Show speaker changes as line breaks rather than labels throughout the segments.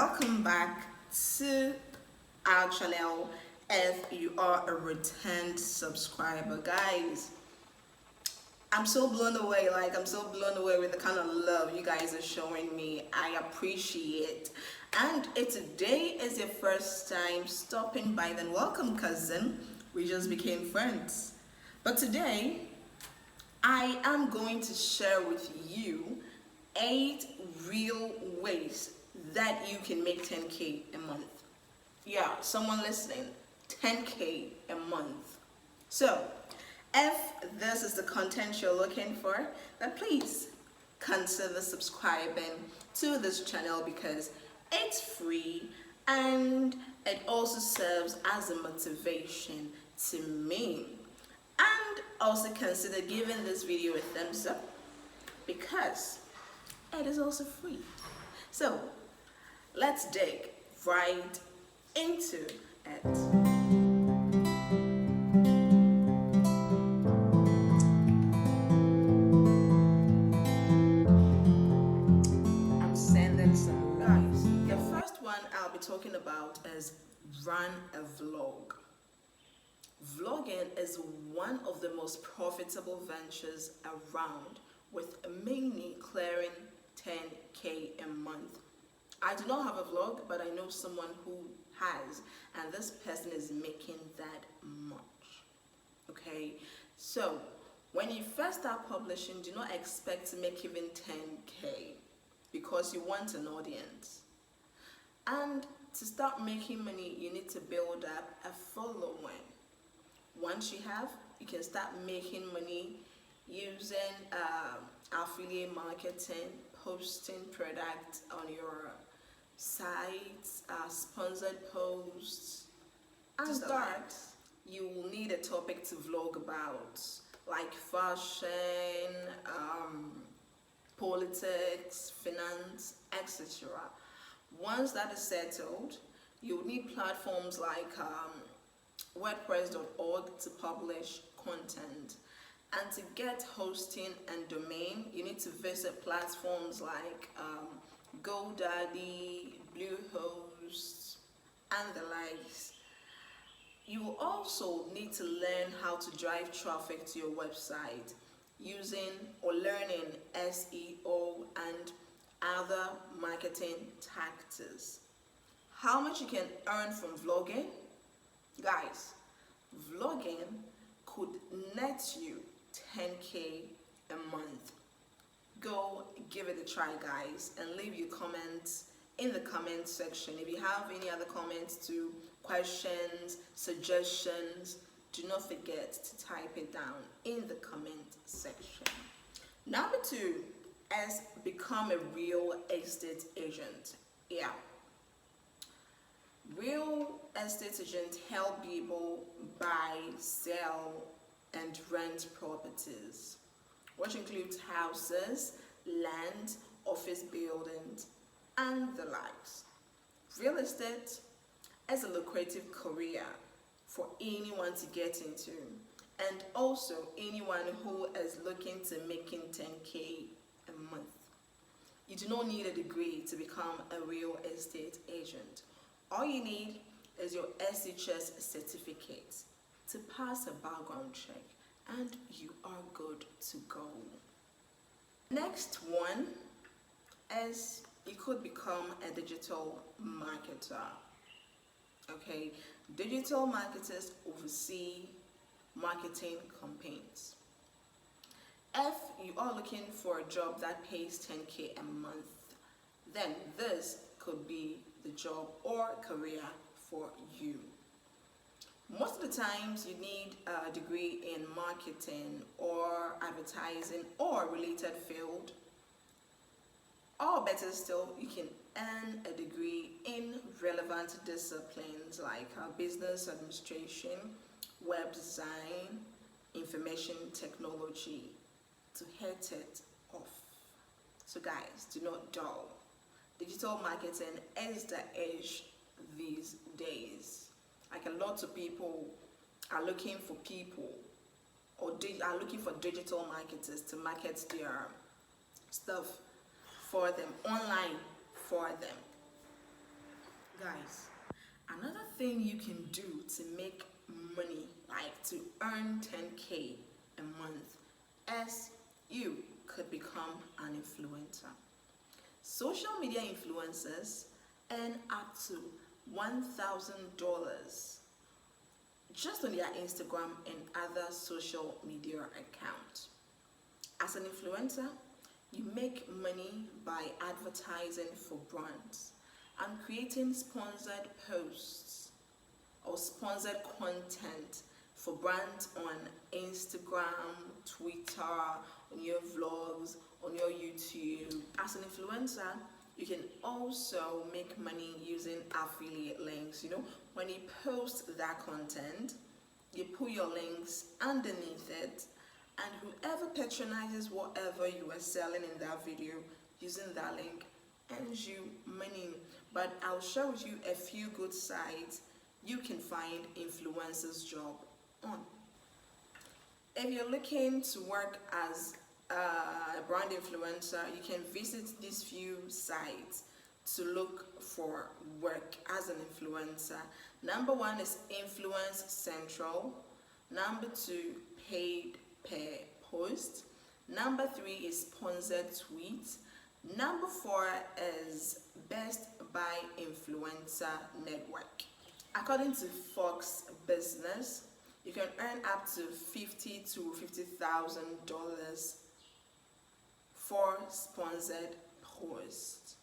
welcome back to our channel. If you are a returned subscriber, guys, I'm so blown away. I'm so blown away with the kind of love you guys are showing me. I appreciate. And if today is your first time stopping by, then welcome, cousin. We just became friends. But today, I am going to share with you 8 real ways that you can make 10K a month. Yeah, someone listening, 10K a month. So, if this is the content you're looking for, then please consider subscribing to this channel because it's free and it also serves as a motivation to me. And also consider giving this video a thumbs up because it is also free. So let's dig right into it. I'm sending some guys. The first one I'll be talking about is run a vlog. Vlogging is one of the most profitable ventures around, with many clearing 10K a month. I do not have a vlog, but I know someone who has, and this person is making that much. Okay, so when you first start publishing, do not expect to make even 10K because you want an audience. And to start making money, you need to build up a following. Once you have, you can start making money using affiliate marketing, posting products on your sites, sponsored posts. And to start, you will need a topic to vlog about, like fashion, politics, finance, etc. Once that is settled, you'll need platforms like WordPress.org to publish content. And to get hosting and domain, you need to visit platforms like GoDaddy, Bluehost, and the likes. You will also need to learn how to drive traffic to your website using or learning SEO and other marketing tactics. How much you can earn from vlogging? Guys, vlogging could net you 10K a month. Go give it a try, guys, and leave your comments in the comment section. If you have any other comments to questions, suggestions, do not forget to type it down in the comment section. Number 2 is become a real estate agent. Yeah. Real estate agents help people buy, sell, and rent properties, which includes houses, land, office buildings, and the likes. Real estate is a lucrative career for anyone to get into, and also anyone who is looking to making 10K a month. You do not need a degree to become a real estate agent. All you need is your SHS certificate to pass a background check, and you are good to go. Next one is you could become a digital marketer. Okay, digital marketers oversee marketing campaigns. If you are looking for a job that pays 10K a month, then this could be the job or career for you. Most of the times you need a degree in marketing or advertising or related field, or better still, you can earn a degree in relevant disciplines like business administration, web design, information technology to hit it off. So guys, do not dull. Digital marketing is the age these days. Like a lot of people are looking for people or are looking for digital marketers to market their stuff for them, online for them. guys, another thing you can do to make money, like to earn 10K a month, is you could become an influencer. Social media influencers earn up to $1,000 just on their Instagram and other social media accounts. As an influencer, you make money by advertising for brands and creating sponsored posts or sponsored content for brands on Instagram, Twitter, on your vlogs, on your YouTube. As an influencer, you can also make money using affiliate links. When you post that content, you put your links underneath it, and whoever patronizes whatever you are selling in that video using that link earns you money. But I'll share with you a few good sites you can find influencers job on. If you're looking to work as a brand influencer, you can visit these few sites to look for work as an influencer. Number 1 is Influence Central. Number 2, Paid Per Post. Number 3 is Sponsored Tweets. Number 4 is Best Buy Influencer Network. According to Fox Business, you can earn up to $50,000 to $50,000 for sponsored posts.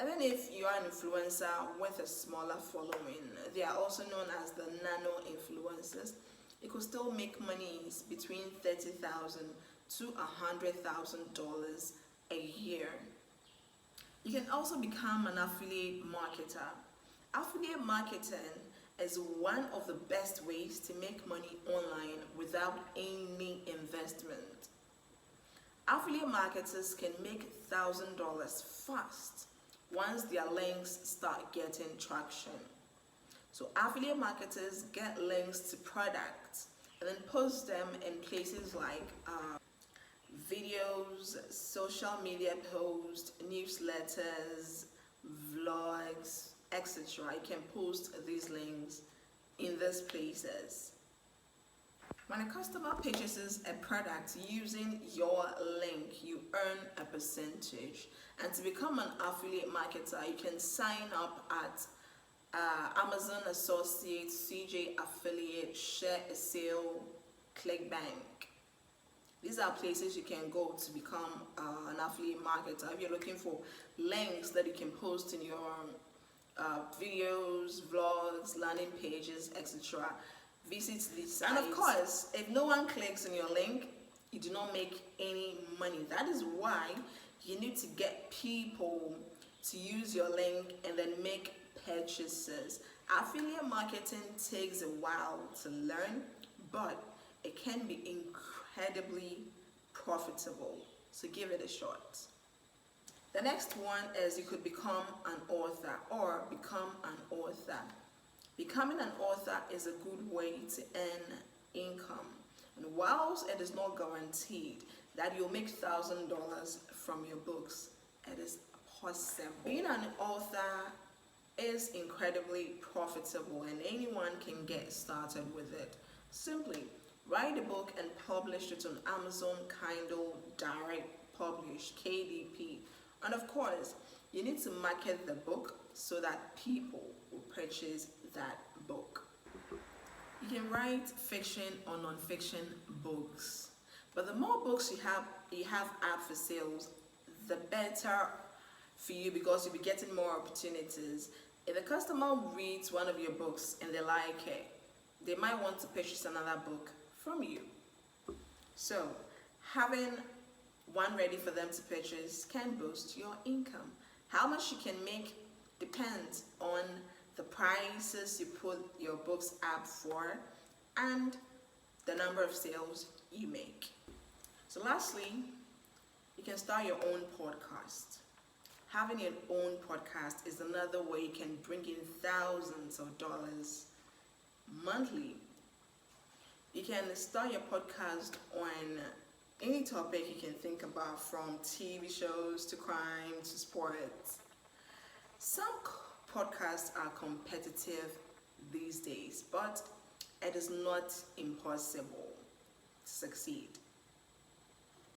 Even if you are an influencer with a smaller following, they are also known as the nano influencers. You could still make money between $30,000 to $100,000 a year. You can also become an affiliate marketer. Affiliate marketing is one of the best ways to make money online without any investment. Affiliate marketers can make $1,000 fast once their links start getting traction. So affiliate marketers get links to products and then post them in places like videos, social media posts, newsletters, vlogs, etc. You can post these links in these places. When a customer purchases a product using your link, you earn a percentage. And to become an affiliate marketer, you can sign up at AMZON Associate, CJ Affiliate, Share a Sale, ClickBank. These are places you can go to become an affiliate marketer. If you're looking for links that you can post in your videos, vlogs, landing pages, etc., visit these sites. And of course, if no one clicks on your link, you do not make any money. That is why you need to get people to use your link and then make purchases. Affiliate marketing takes a while to learn, but it can be incredibly profitable. So give it a shot. The next one is you could become an author or become an author. Becoming an author is a good way to earn income. And whilst it is not guaranteed that you'll make $1,000 from your books, it is possible. Being an author is incredibly profitable and anyone can get started with it. Simply write a book and publish it on AMZON, KINDLE, Direct Publish, KDP. And of course, you need to market the book so that people will purchase that book. You can write fiction or non-fiction books, but the more books you have up for sales, the better for you, because you'll be getting more opportunities. If a customer reads one of your books and they like it, they might want to purchase another book from you. So having one ready for them to purchase can boost your income. How much you can make depends on the prices you put your books up for and the number of sales you make. So lastly, you can start your own podcast. Having your own podcast is another way you can bring in thousands of dollars monthly. You can start your podcast on any topic you can think about, from TV shows to crime to sports. Some podcasts are competitive these days, but it is not impossible to succeed.